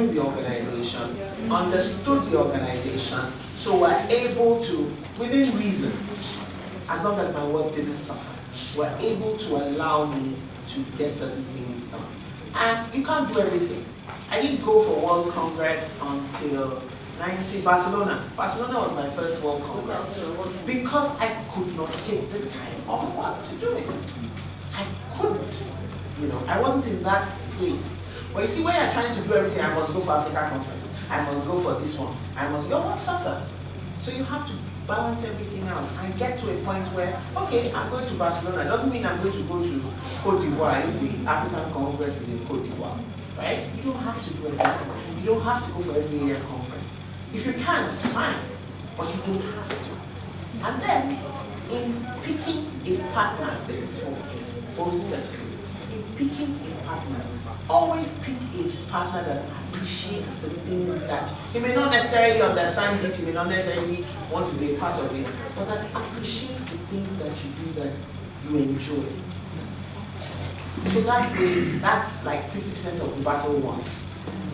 joined the organization, understood the organization, so we're able to, within reason, as long as my work didn't suffer, were able to allow me to get certain things done. And you can't do everything. I didn't go for World Congress until Barcelona. Barcelona was my first World Congress because I could not take the time off work to do it. I couldn't. I wasn't in that place. But you see, when you're trying to do everything, I must go for Africa Conference, I must go for this one, I must go, what suffers? So you have to balance everything out and get to a point where, okay, I'm going to Barcelona. It doesn't mean I'm going to go to Cote d'Ivoire if the African Congress is in Cote d'Ivoire, right? You don't have to do everything. You don't have to go for every year conference. If you can, it's fine, but you don't have to. And then, in picking a partner, this is for both sexes, in picking a partner, always pick a partner that appreciates the things that he may not necessarily understand it, he may not necessarily want to be a part of it, but that appreciates the things that you do that you enjoy. So that way, that's like 50% of the battle won.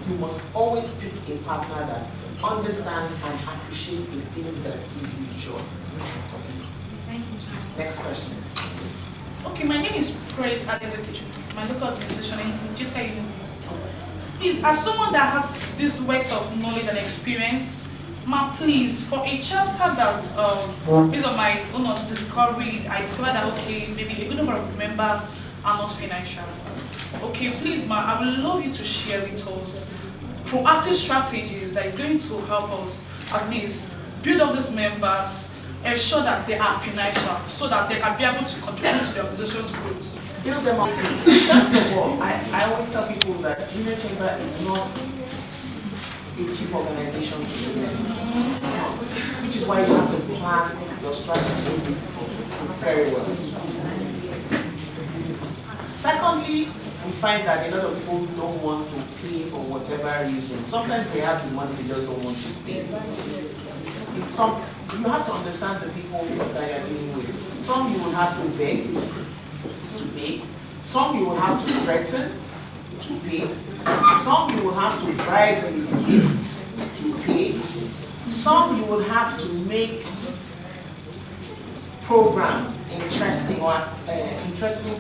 You must always pick a partner that understands and appreciates the things that you enjoy. Thank you, sir. Next question. Okay, my name is Praise Adezokichu, my local organization, and just say please, as someone that has this wealth of knowledge and experience, please, for a chapter that, based on my own discovery, I discovered that, okay, maybe a good number of members are not financial. Okay, please, I would love you to share with us proactive strategies that is going to help us at least build up these members, ensure that they are financial, so that they can be able to contribute to the organization's growth. Build them up. First of all, I always tell people that Junior Chamber is not a cheap organization to do it, which is why you have to plan your strategies very well. Secondly, we find that a lot of people don't want to pay for whatever reason. Sometimes they have the money, they just don't want to pay. You have to understand the people that you're dealing with. Some you will have to beg to pay. Some you will have to threaten to pay. Some you will have to bribe with gifts to pay. Some you will have to make programs, interesting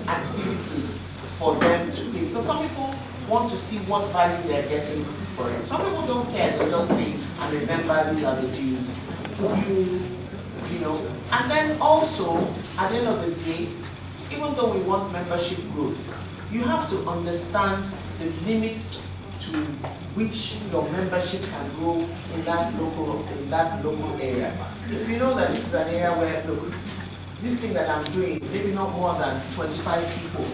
activities for them to pay. Because some people want to see what value they're getting for it. Some people don't care, they just pay and remember these are the dues. And then also, at the end of the day, even though we want membership growth, you have to understand the limits to which your membership can grow in that local area. If you know that this is an area where, look, this thing that I'm doing, maybe not more than 25 people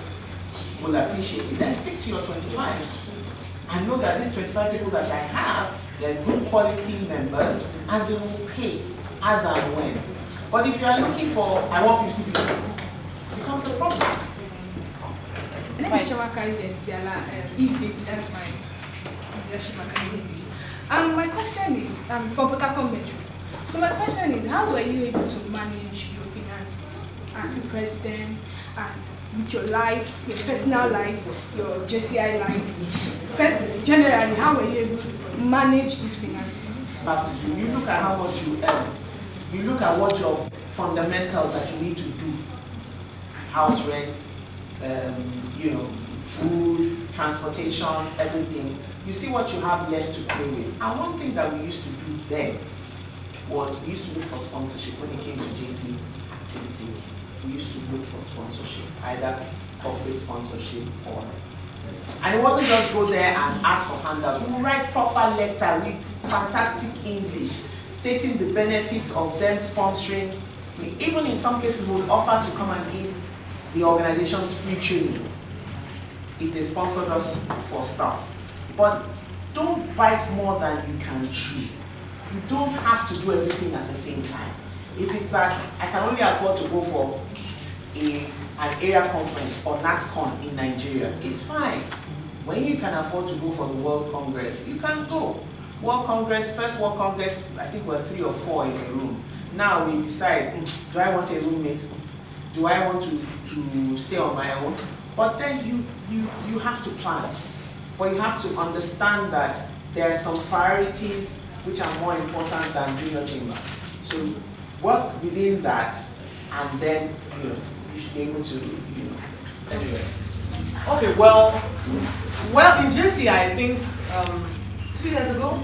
will appreciate it, then stick to your 25. I know that these 25 people that I have, they're good quality members, and they will pay as and when. But if you are looking for, I want 50 people, it becomes a problem. My name is Shawaka Tiala, that's my leadership academy. My question is, for Buttercup Metro. So my question is, how were you able to manage your finances as a president and with your life, your personal life, your JCI life? First, generally, how were you able to manage these finances? Back to you. You look at how much you earn. You look at what your fundamentals that you need to do. House rent, food, transportation, everything. You see what you have left to play with. And one thing that we used to do then was we used to look for sponsorship when it came to JC activities. We used to look for sponsorship, either corporate sponsorship or. And it wasn't just go there and ask for handouts. We would write proper letter with fantastic English, stating the benefits of them sponsoring. We even in some cases would offer to come and give the organizations free training if they sponsored us for stuff. But don't bite more than you can chew. You don't have to do everything at the same time. If it's that I can only afford to go for an area conference or NatCon in Nigeria, it's fine. When you can afford to go for the World Congress, you can go. World Congress, first World Congress, I think we're 3 or 4 in a room. Now we decide, do I want a roommate? Do I want to stay on my own? But then you have to plan. But you have to understand that there are some priorities which are more important than junior chamber. So work within that, and then you should be able to anyway. Okay, well, in JCI, I think 2 years ago,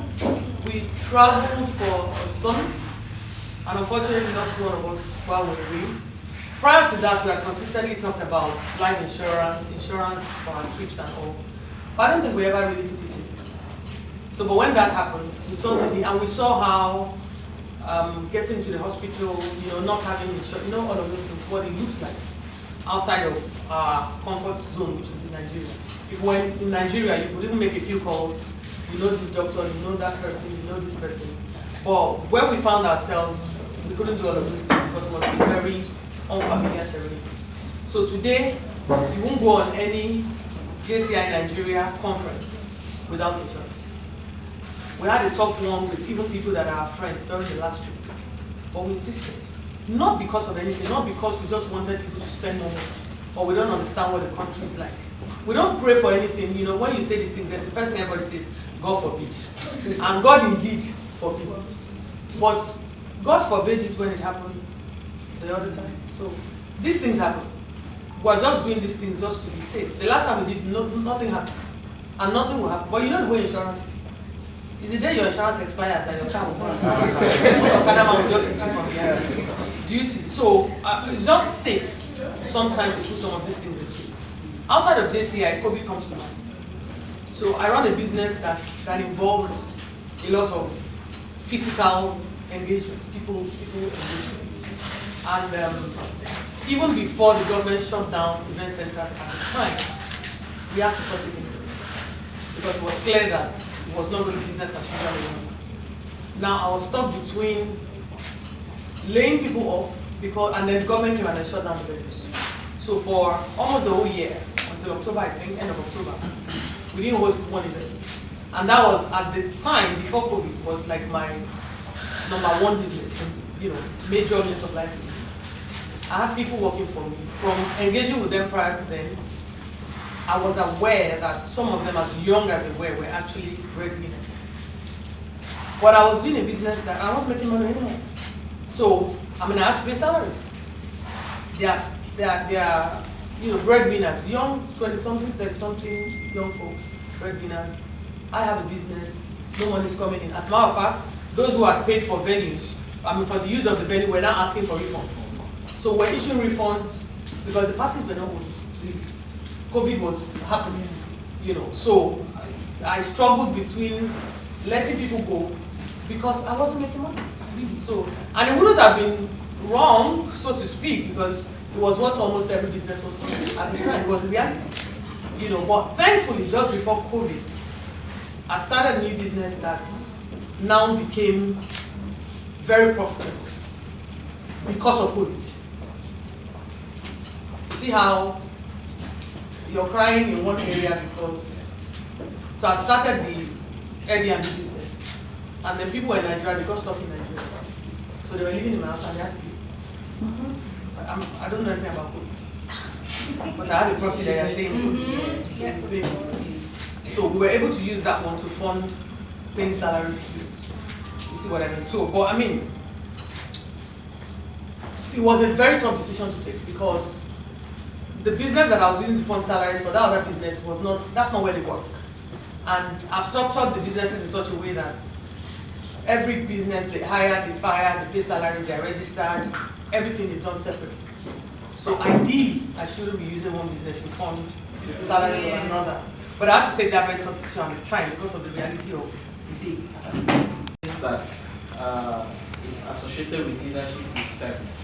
we traveled for a summit, and unfortunately, not one of us while we were away. Prior to that, we had consistently talked about life insurance for our trips and all. But I don't think we ever really took it serious. So, but when that happened, we saw the need, and we saw how getting to the hospital, not having insurance, all of those things, what it looks like outside of our comfort zone, which would be Nigeria. If we're in Nigeria, you could even make a few calls. You know this doctor, you know that person, you know this person. But where we found ourselves, we couldn't do all of those things because it was very unfamiliar terrain. So today, you won't go on any JCI Nigeria conference without insurance. We had a tough one with even people that are our friends during the last trip, but we insisted. Not because of anything, not because we just wanted people to spend more, or we don't understand what the country is like. We don't pray for anything. When you say these things, the first thing everybody says, God forbid. And God indeed forbids. But God forbid it when it happened the other time. So these things happen. We're just doing these things just to be safe. The last time we did, nothing happened. And nothing will happen. But you know the way insurance is. It's the day your insurance expires and your car will run. Will just hit you from behind. Do you see? So it's just safe sometimes to put some of these things in place. Outside of JCI, COVID comes to mind. So I run a business that involves a lot of physical engagement, people engagement. And even before the government shut down event centers at the time, we had to cut it in because it was clear that it was not going to be business as usual anymore. Now I was stuck between laying people off and then the government came and then shut down the venues. So for almost the whole year, until October, I think, end of October, we didn't host one event. And that was, at the time, before COVID, was like my #1 business, major means of livelihood. I had people working for me. From engaging with them prior to then, I was aware that some of them, as young as they were actually breadwinners. But I was doing a business that I wasn't making money anymore. So, I had to pay salaries. They are breadwinners, young 20-something, 30-something young folks, breadwinners. I have a business, no money is coming in. As a matter of fact, those who had paid for venues, for the use of the venue, were now asking for refunds. So we're issuing refunds because the parties were not open. COVID was happening, So I struggled between letting people go because I wasn't making money. So, and it wouldn't have been wrong, so to speak, because it was what almost every business was doing at the time. It was a reality, But thankfully, just before COVID, I started a new business that now became very profitable because of COVID. See how you're crying in one area because, so I started the Airbnb business, and then people were in Nigeria, they got stuck in Nigeria. So they were living in my house and they had to pay. I don't know anything about COVID, but I have a property that you're staying in. Yes. So we were able to use that one to fund paying salaries to you see what I mean? So, but it was a very tough decision to take because the business that I was using to fund salaries for that other business that's not where they work. And I've structured the businesses in such a way that every business, they hire, they fire, they pay salaries, they're registered, everything is done separately. So ideally, I shouldn't be using one business to fund salaries of another. But I had to take that very tough decision at the time because of the reality of the day. That is associated with leadership is service.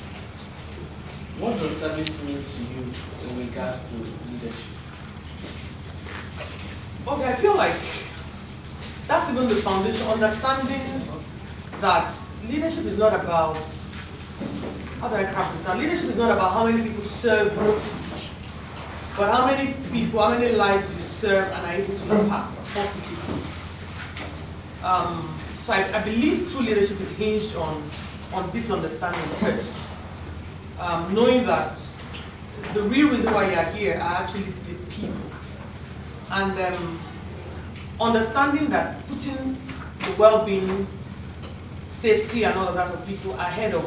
What does service mean to you in regards to leadership? Okay, I feel like that's even the foundation, understanding that leadership is not about, how do I craft this now? Leadership is not about how many people serve you, but how many people, how many lives you serve and are able to impact positively. So I believe true leadership is hinged on this understanding first. Knowing that the real reason why you are here are actually the people. And understanding that putting the well-being, safety, and all of that of people ahead of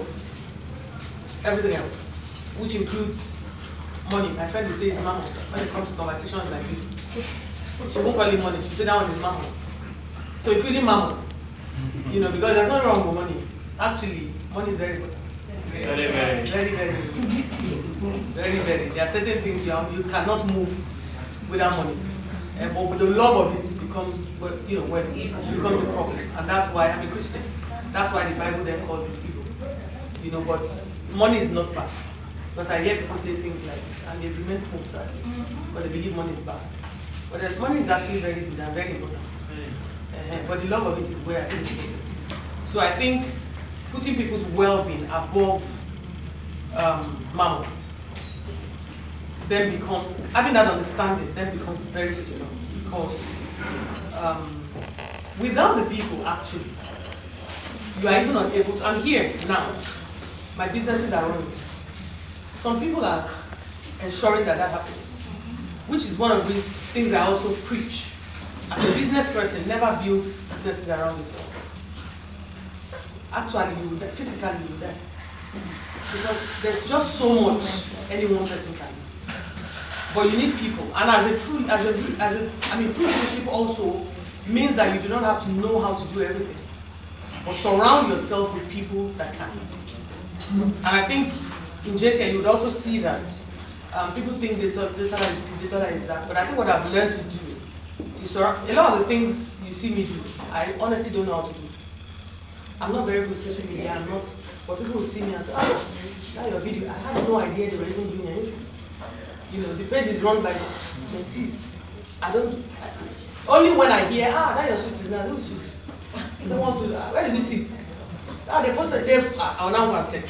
everything else, which includes money. My friend will say it's mammon when it comes to conversations like this. She won't call it money, she'll say that one is mammon. So including mammon, you know, because there's nothing wrong with money. Actually, money is very important. Very, very. Very, very. Very, very. There are certain things you cannot move without money. But with the love of it becomes, well, you know, when it becomes a problem. And that's why I'm a Christian. That's why the Bible then calls it evil. You know, but money is not bad. Because I hear people say things like, and they remain poor, but they believe money is bad. But money is actually very good and very important. But the love of it is where I think it is. So I think putting people's well-being above mammon then becomes, having that understanding then becomes very critical. Because without the people, actually, you are even not able to. I'm here now. My businesses are running. Some people are ensuring that happens, which is one of the things I also preach. As a business person, never build businesses around yourself. Actually, you will die. Physically, you will die. Because there's just so much any one person can do. But you need people. And true leadership also means that you do not have to know how to do everything. But surround yourself with people that can. And I think in JCI you would also see that people think this data is that. But I think what I've learned to do is a lot of the things you see me do, I honestly don't know how to do. I'm not very good with social media, I'm not, but people will see me and say, oh, that's your video. I had no idea they were even doing anything. You know, the page is run by mentees. Only when I hear, that your shoot is now, who shoot? Where did you see it? They posted, I'll now go and check.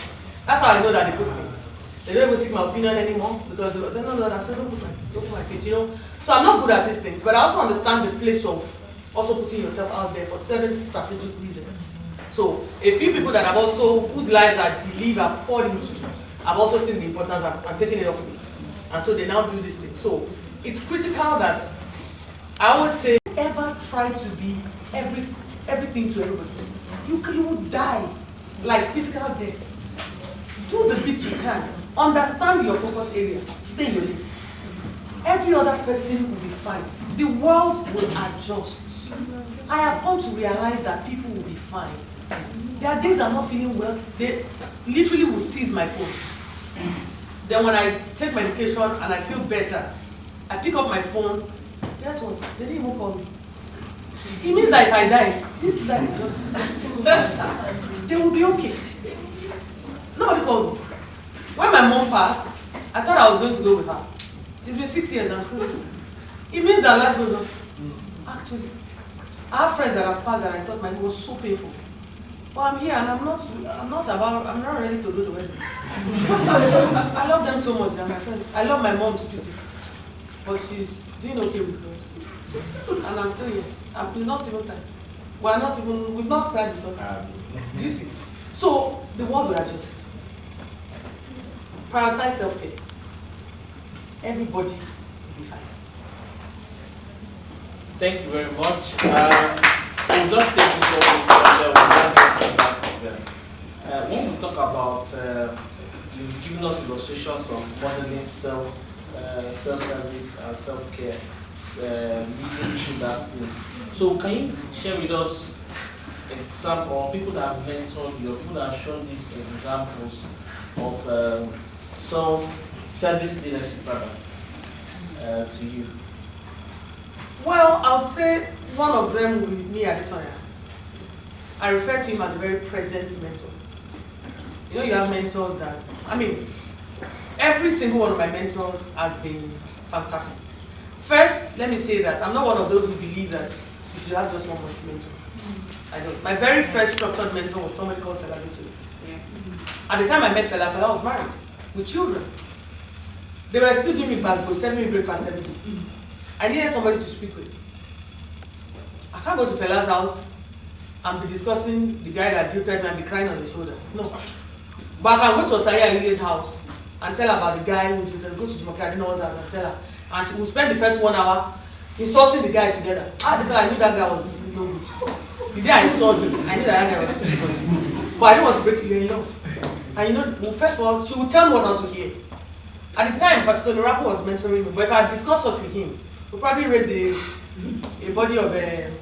That's how I know that they post things. They don't even seek my opinion anymore because they know that I said, don't put my face, you know. So I'm not good at these things, but I also understand the place of also putting yourself out there for certain strategic reasons. So a few people that I've also, whose lives I believe I've poured into, I've also seen the importance and taken it off me. And so they now do this thing. So it's critical that I always say, ever try to be everything to everybody. You will die, like physical death. Do the bit you can. Understand your focus area. Stay in your lane. Every other person will be fine. The world will adjust. I have come to realize that people will be fine. There are days I'm not feeling well. They literally will seize my phone. Then when I take medication and I feel better, I pick up my phone. Guess what? They didn't even call me. It means that if I die, this life is just they will be okay. Nobody called me. When my mom passed, I thought I was going to go with her. It's been 6 years and I'm still living. It means that life goes on. Actually, I have friends that have passed that I thought it was so painful. But I'm here and I'm not ready to go to wedding. I love them so much, they're my friends. I love my mom to pieces. But she's doing okay with me. And I'm still here. I'm not even time. We've not started this up. You see? So the world will adjust. Prioritize self-care. Everybody will be fine. Thank you very much. We'll just take this over and we'll come back from them. When we talk about, you've given us illustrations of modeling self-service and self-care, leading through that place. So can you share with us example or people that have mentored you, or people that have shown these examples of self-service leadership to you? Well, I would say one of them will be me, Adesanya. I refer to him as a very present mentor. You know, you have mentors that, every single one of my mentors has been fantastic. First, let me say that I'm not one of those who believe that you should have just one mentor. I don't. My very first structured mentor was somebody called Fela Kuti. At the time I met Fela was married with children. They were still doing me basketball, sending me breakfast every day. I needed somebody to speak with. I can't go to Fela's house and be discussing the guy that jilted me and be crying on his shoulder. No. But I can go to Osaya Lile's house and tell her about the guy who jilted, go to Jumoke Adino's house and tell her. And she will spend the first 1 hour insulting the guy together. Because I knew that guy was no good. The day I saw him, I knew that guy was good. But I didn't want to break you in love. And you know, well, first of all, she would tell me what not to hear. At the time, Pastor Nurapo was mentoring me, but if I discussed such with him, we'd probably raise a body of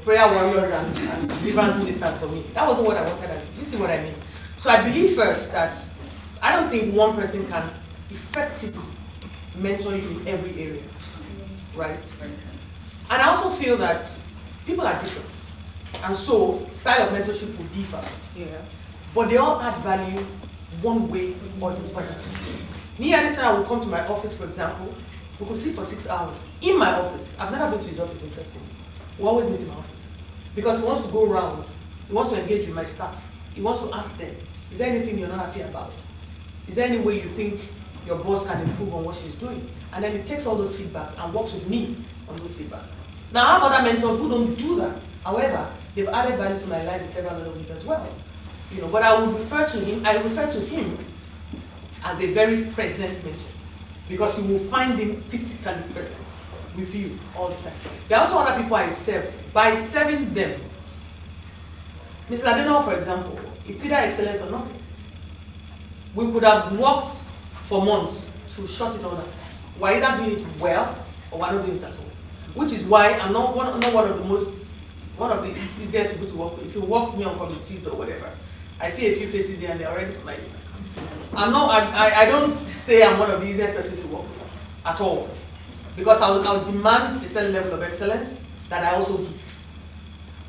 prayer warriors and deliverance ministers for me. That wasn't what I wanted. Do you see what I mean? So I believe first that I don't think one person can effectively mentor you in every area, right? And I also feel that people are different. And so style of mentorship will differ. Yeah. But they all add value one way or the other. Me and Lisa will come to my office, for example. We could sit for 6 hours in my office. I've never been to his office, interesting. We always meet in my office. Because he wants to go around. He wants to engage with my staff. He wants to ask them, is there anything you're not happy about? Is there any way you think your boss can improve on what she's doing? And then he takes all those feedbacks and works with me on those feedbacks. Now, I have other mentors who don't do that. However, they've added value to my life in several other ways as well. You know, but I would refer to him as a very present mentor. Because you will find him physically present with you all the time. There are also other people I serve. By serving them, Mrs. Adeno, for example, it's either excellence or nothing. We could have worked for months to shut it all down. We're either doing it well or we're not doing it at all. Which is why I'm not one of the easiest people to work with. If you work with me on committees or whatever, I see a few faces here and they're already smiling. I don't say I'm one of the easiest persons to work with at all. Because I'll demand a certain level of excellence that I also give.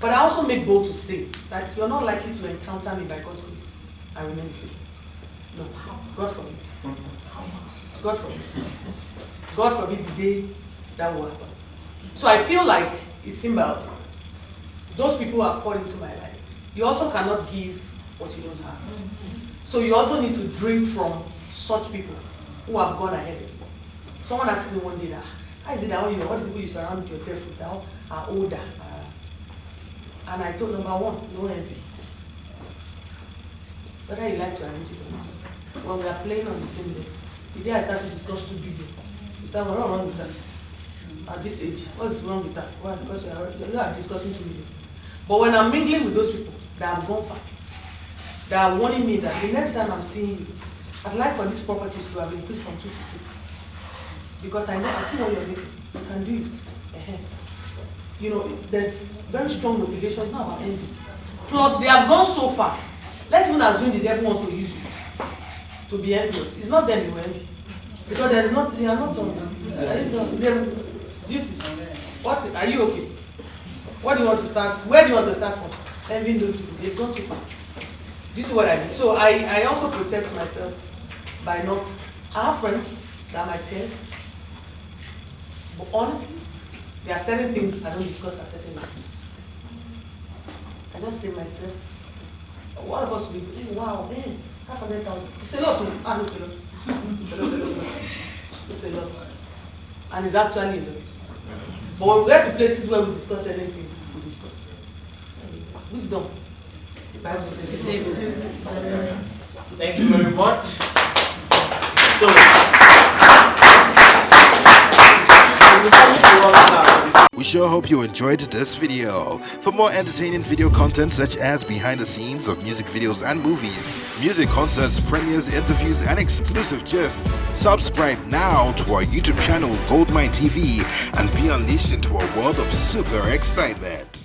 But I also make bold to say that you're not likely to encounter me by God's grace and remain the same. No, God forbid. God forbid. God forbid the day that will happen. So I feel like it's symbolic. Those people who have poured into my life. You also cannot give what you don't have. So you also need to drink from such people who have gone ahead of you. Someone asked me one day that, how is it that all the people you surround yourself with are older? And I told number one, no envy. Whether you like to admit it or not. When we are playing on the same day, the day I started to discuss 2 billion, you start, what's wrong with that? At this age, what's wrong with that? Why? Because you are discussing 2 billion. But when I'm mingling with those people that have gone far, that are warning me that the next time I'm seeing you, I'd like for these properties to have increased from 2 to 6. Because I know, I see what you're making. You can do it. You know, there's very strong motivations now about envy. Plus, they have gone so far. Let's even assume the devil wants to use you to be envious. It's not them you envy. Because they are not on them. Do you see? Are you okay? What do you want to start? Where do you want to start from? Envying those people. They've gone too far. Do you see what I mean? So I also protect myself by not. I have friends that are my peers. But honestly, there are certain things I don't discuss at certain times. I just say myself, one of us will be, wow, man, 500,000. It's a lot. No, it's a lot. It's a lot. And it's actually a lot. But when we get to places where we discuss certain things, we discuss. Wisdom. Thank you very much. So, we sure hope you enjoyed this video. For more entertaining video content such as behind the scenes of music videos and movies, music concerts, premieres, interviews, and exclusive gists, subscribe now to our YouTube channel Goldmine TV and be unleashed into a world of super excitement.